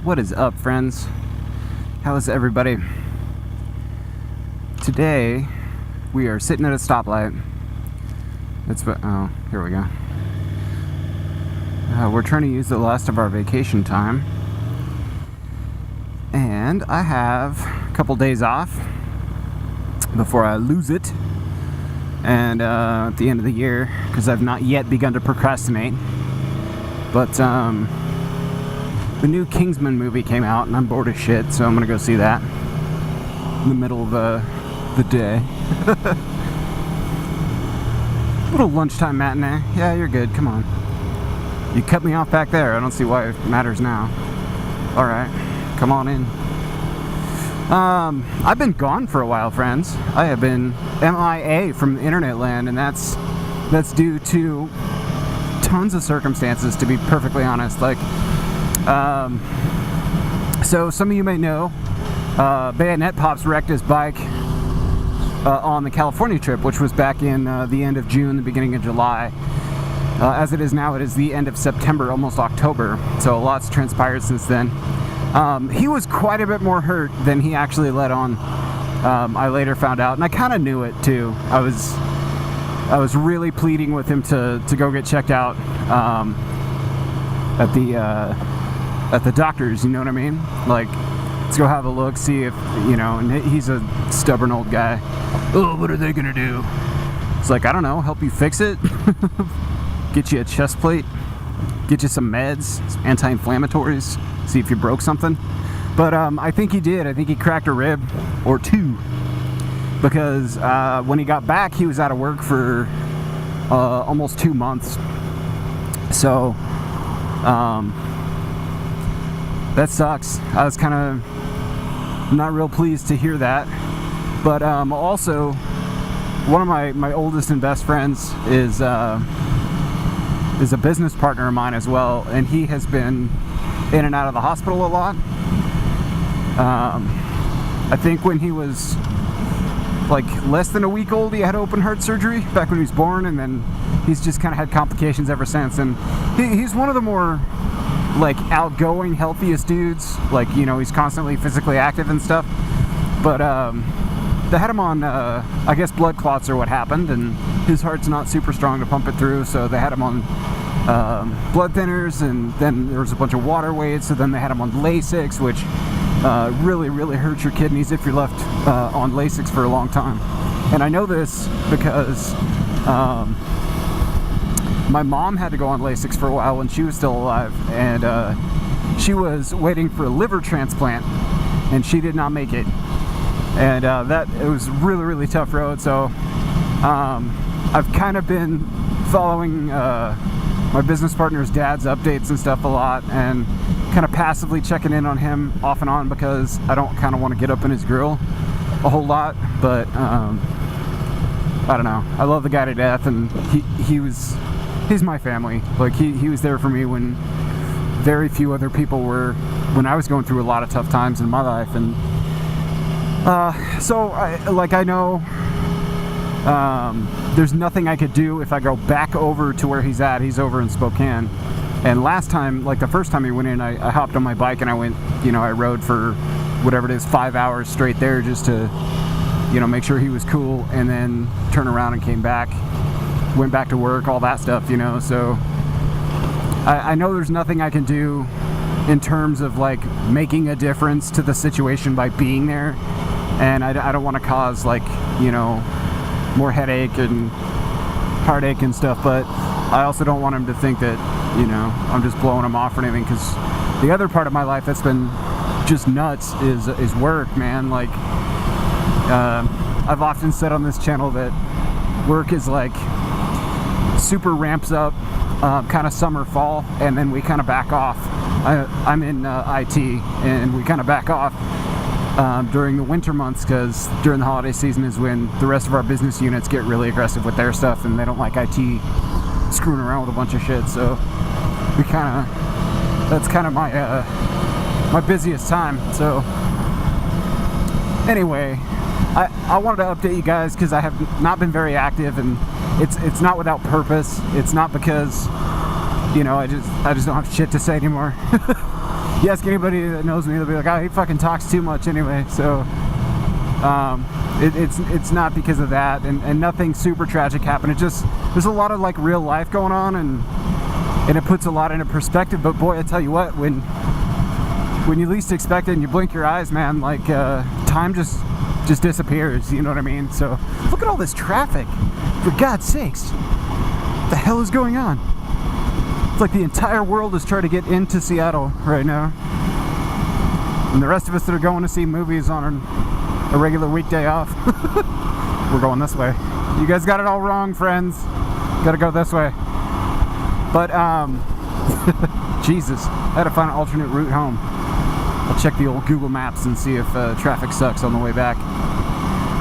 What is up, friends? How is everybody? Today we are sitting at a stoplight. Here we go. We're trying to use the last of our vacation time, and I have a couple days off before I lose it, and at the end of the year, because I've not yet begun to procrastinate. But the new Kingsman movie came out, and I'm bored as shit, so I'm gonna go see that in the middle of the day. Little lunchtime matinee. Yeah, you're good. Come on. You cut me off back there. I don't see why it matters now. All right, come on in. I've been gone for a while, friends. I have been MIA from internet land, and that's due to tons of circumstances, to be perfectly honest. So some of you may know, Bayonet Pops wrecked his bike on the California trip, which was back in the end of June, the beginning of July. As it is now, it is the end of September, almost October, so a lot's transpired since then. He was quite a bit more hurt than he actually let on. I later found out, and I kind of knew it too. I was really pleading with him to go get checked out at the doctor's, you know what I mean? Like, let's go have a look, see if, you know, and he's a stubborn old guy. Oh, what are they gonna do? It's like, I don't know, help you fix it? Get you a chest plate, get you some meds, some anti-inflammatories, see if you broke something. But I think he did. I think he cracked a rib or two, because when he got back, he was out of work for almost 2 months. So that sucks. I was kind of not real pleased to hear that. But also, one of my oldest and best friends is a business partner of mine as well, and he has been in and out of the hospital a lot. I think when he was like less than a week old, he had open heart surgery back when he was born, and then he's just kind of had complications ever since. And he's one of the more like outgoing, healthiest dudes. Like, you know, he's constantly physically active and stuff. But they had him on I guess blood clots or what happened, and his heart's not super strong to pump it through, so they had him on blood thinners, and then there was a bunch of water weights, so then they had him on Lasix, which really hurts your kidneys if you're left on Lasix for a long time. And I know this because my mom had to go on Lasix for a while when she was still alive, and she was waiting for a liver transplant, and she did not make it. And it was really tough road. So I've kind of been following my business partner's dad's updates and stuff a lot, and kind of passively checking in on him off and on, because I don't kind of want to get up in his grill a whole lot. But I don't know, I love the guy to death, and he's my family. Like, he was there for me when very few other people were, when I was going through a lot of tough times in my life. And so I know there's nothing I could do if I go back over to where he's at. He's over in Spokane. And last time, like the first time he went in, I hopped on my bike and I went, you know, I rode for whatever it is, 5 hours straight there, just to, you know, make sure he was cool, and then turn around and came back, went back to work, all that stuff, you know. So I know there's nothing I can do in terms of like making a difference to the situation by being there. And I don't want to cause, like, you know, more headache and heartache and stuff, but I also don't want him to think that, you know, I'm just blowing him off or anything, because the other part of my life that's been just nuts is work, man. Like, I've often said on this channel that work is like super ramps up kind of summer, fall, and then we kind of back off. I'm in IT, and we kind of back off during the winter months, because during the holiday season is when the rest of our business units get really aggressive with their stuff, and they don't like IT screwing around with a bunch of shit. So we kind of, that's kind of my busiest time. So anyway, I wanted to update you guys because I have not been very active, and it's not without purpose. It's not because, you know, I just don't have shit to say anymore. you ask anybody that knows me, they'll be like, oh, he fucking talks too much anyway. So it's not because of that, and nothing super tragic happened. It just, there's a lot of like real life going on, and it puts a lot into perspective. But boy, I tell you what, when you least expect it and you blink your eyes, man, like time just disappears, you know what I mean? So look at all this traffic, for God's sakes. What the hell is going on? It's like the entire world is trying to get into Seattle right now, and the rest of us that are going to see movies on a regular weekday off, we're going this way. You guys got it all wrong, friends. Gotta go this way. But Jesus, I had to find an alternate route home. I'll check the old Google Maps and see if traffic sucks on the way back.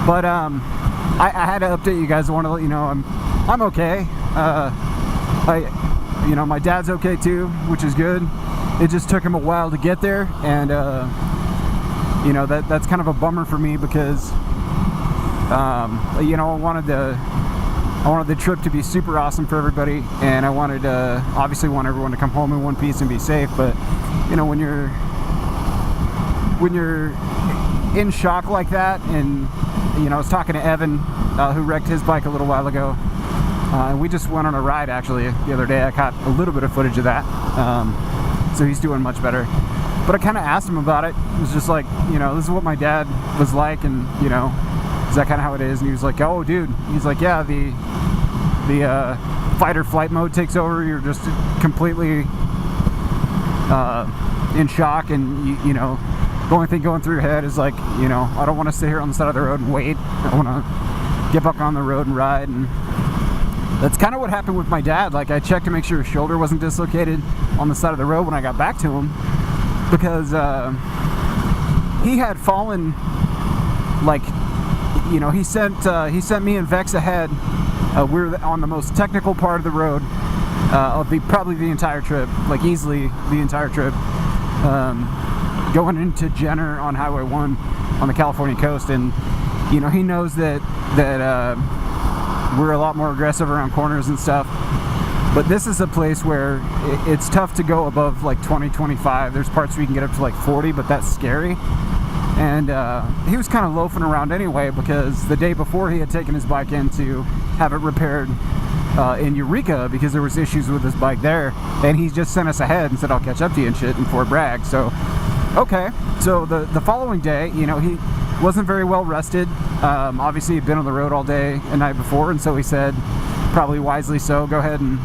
But I had to update you guys. I want to let you know I'm okay. My dad's okay too, which is good. It just took him a while to get there, and that's kind of a bummer for me because I wanted the trip to be super awesome for everybody, and I wanted obviously want everyone to come home in one piece and be safe. But when you're in shock like that, and I was talking to Evan, who wrecked his bike a little while ago, and we just went on a ride actually the other day. I caught a little bit of footage of that, so he's doing much better. But I kind of asked him about it. It was just like, this is what my dad was like, and is that kind of how it is? And he was like, oh dude, he's like, yeah, the fight or flight mode takes over. You're just completely in shock, and the only thing going through your head is like, I don't want to sit here on the side of the road and wait. I want to get back on the road and ride. And that's kind of what happened with my dad. Like, I checked to make sure his shoulder wasn't dislocated on the side of the road when I got back to him, because he had fallen, like, he sent me and Vex ahead. We were on the most technical part of the road of probably the entire trip, like easily the entire trip, going into Jenner on Highway 1 on the California coast. And he knows that we're a lot more aggressive around corners and stuff, but this is a place where it's tough to go above like 20-25. There's parts where you can get up to like 40, but that's scary. And he was kind of loafing around anyway, because the day before he had taken his bike in to have it repaired in Eureka, because there was issues with his bike there, and he just sent us ahead and said, I'll catch up to you and shit in Fort Bragg. So okay, so the following day, he wasn't very well rested. Obviously he'd been on the road all day and night before, and so he said, probably wisely so, go ahead and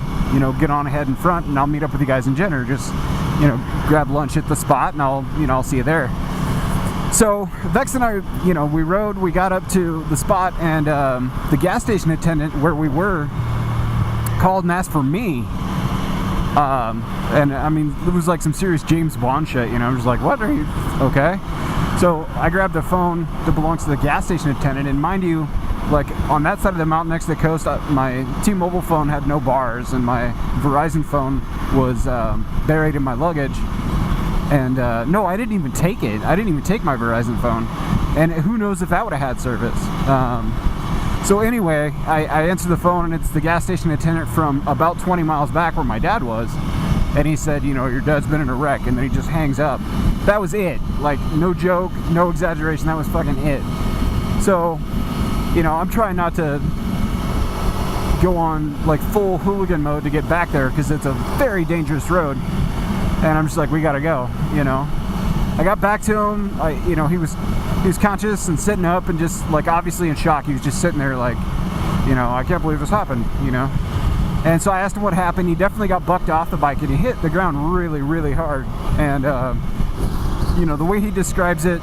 get on ahead in front, and I'll meet up with you guys in Jenner. Just grab lunch at the spot, and I'll see you there. So Vex and I, we rode, we got up to the spot, and the gas station attendant where we were called and asked for me. And I mean, it was like some serious James Bond shit, I'm just like, what are you, okay? So I grabbed the phone that belongs to the gas station attendant, and mind you, like on that side of the mountain next to the coast, my T-Mobile phone had no bars, and my Verizon phone was buried in my luggage. And no, I didn't even take it. I didn't even take my Verizon phone, and who knows if that would have had service. So anyway, I answer the phone, and it's the gas station attendant from about 20 miles back where my dad was, and he said, your dad's been in a wreck, and then he just hangs up. That was it. Like, no joke, no exaggeration, that was fucking it. So, I'm trying not to go on like full hooligan mode to get back there, because it's a very dangerous road, and I'm just like, we gotta go. I got back to him. He was conscious and sitting up, and just like obviously in shock. He was just sitting there like, I can't believe this happened. And so I asked him what happened. He definitely got bucked off the bike, and he hit the ground really, really hard. And the way he describes it,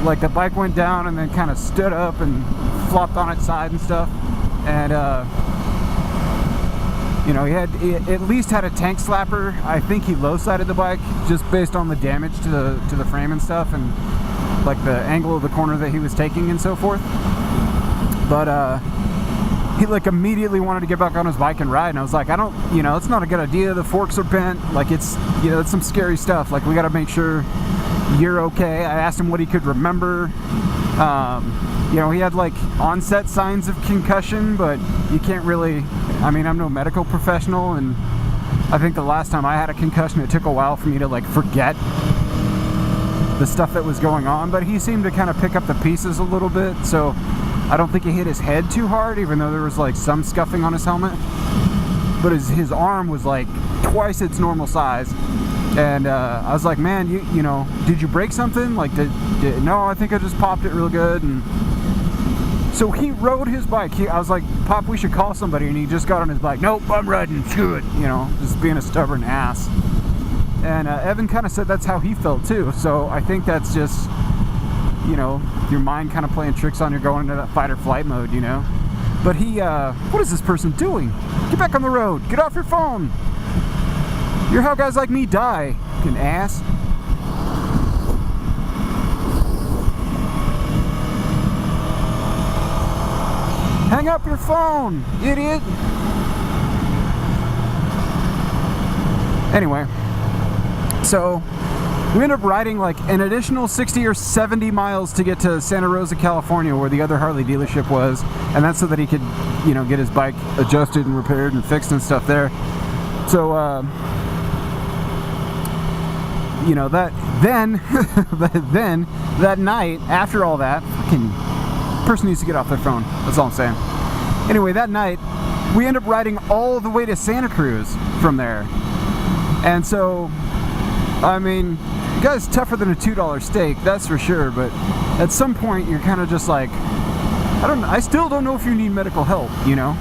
like the bike went down and then kind of stood up and flopped on its side and stuff. And he at least had a tank slapper. I think he low-sided the bike just based on the damage to the frame and stuff, and like the angle of the corner that he was taking and so forth. But he like immediately wanted to get back on his bike and ride, and I was like, it's not a good idea. The forks are bent. Like, it's some scary stuff. Like, we got to make sure you're okay. I asked him what he could remember. He had like onset signs of concussion, but you can't really, I'm no medical professional, and I think the last time I had a concussion, it took a while for me to like forget the stuff that was going on, but he seemed to kind of pick up the pieces a little bit, so I don't think he hit his head too hard, even though there was like some scuffing on his helmet. But his arm was like twice its normal size. And I was like, man, you know, did you break something? Like, no, I think I just popped it real good. And so he rode his bike. I was like, Pop, we should call somebody. And he just got on his bike. Nope, I'm riding. Screw it. You know, just being a stubborn ass. And Evan kind of said that's how he felt too. So I think that's just, you know, your mind kind of playing tricks on you, going into that fight or flight mode, you know. But he, what is this person doing? Get back on the road. Get off your phone. You're how guys like me die, fucking ass. Hang up your phone, idiot. Anyway, so we ended up riding like an additional 60 or 70 miles to get to Santa Rosa, California, where the other Harley dealership was, and that's so that he could, you know, get his bike adjusted and repaired and fixed and stuff there. So, you know, that night, after all that, fucking person needs to get off their phone. That's all I'm saying. Anyway, that night, we ended up riding all the way to Santa Cruz from there. And so, I mean, you guys tougher than a $2 steak, that's for sure, but at some point you're kind of just like, I still don't know if you need medical help, you know?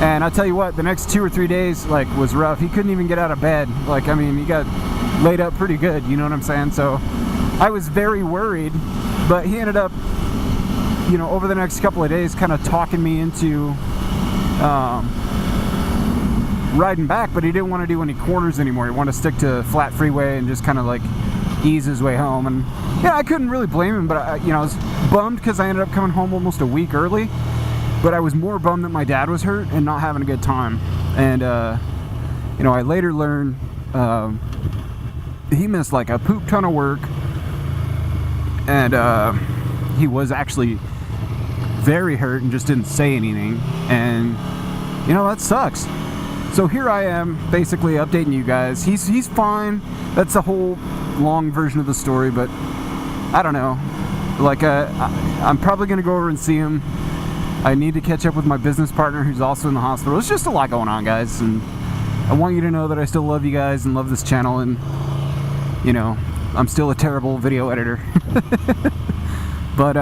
And I'll tell you what, the next 2 or 3 days, like, was rough. He couldn't even get out of bed. Like, I mean, he got laid up pretty good, you know what I'm saying? So I was very worried, but he ended up, you know, over the next couple of days kind of talking me into riding back, but he didn't want to do any corners anymore. He wanted to stick to flat freeway and just kind of like ease his way home. And yeah, I couldn't really blame him, but you know, I was bummed because I ended up coming home almost a week early, but I was more bummed that my dad was hurt and not having a good time. And you know, I later learned he missed like a poop ton of work, and he was actually very hurt and just didn't say anything, and you know, that sucks. So here I am, basically updating you guys. He's fine. That's the whole long version of the story, but I don't know. Like, I'm probably gonna go over and see him. I need to catch up with my business partner who's also in the hospital. It's just a lot going on, guys, and I want you to know that I still love you guys and love this channel, and you know, I'm still a terrible video editor. But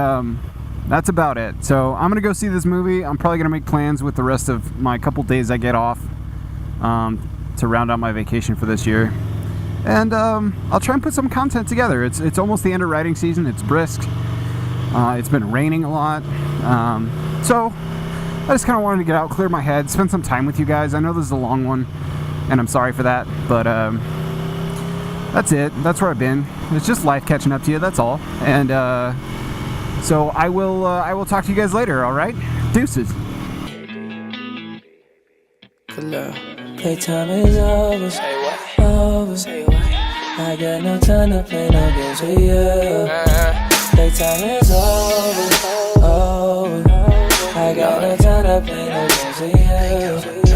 that's about it. So I'm gonna go see this movie. I'm probably gonna make plans with the rest of my couple days I get off to round out my vacation for this year, and I'll try and put some content together. It's almost the end of riding season. It's brisk. It's been raining a lot, so I just kind of wanted to get out, clear my head, spend some time with you guys. I know this is a long one, and I'm sorry for that, but that's it. That's where I've been. It's just life catching up to you. That's all. And so I will talk to you guys later. All right, deuces. Playtime is over. Say what? Over. Say what? I got no time to play no games with you. Playtime is over. Over. I got no time to play no games with you.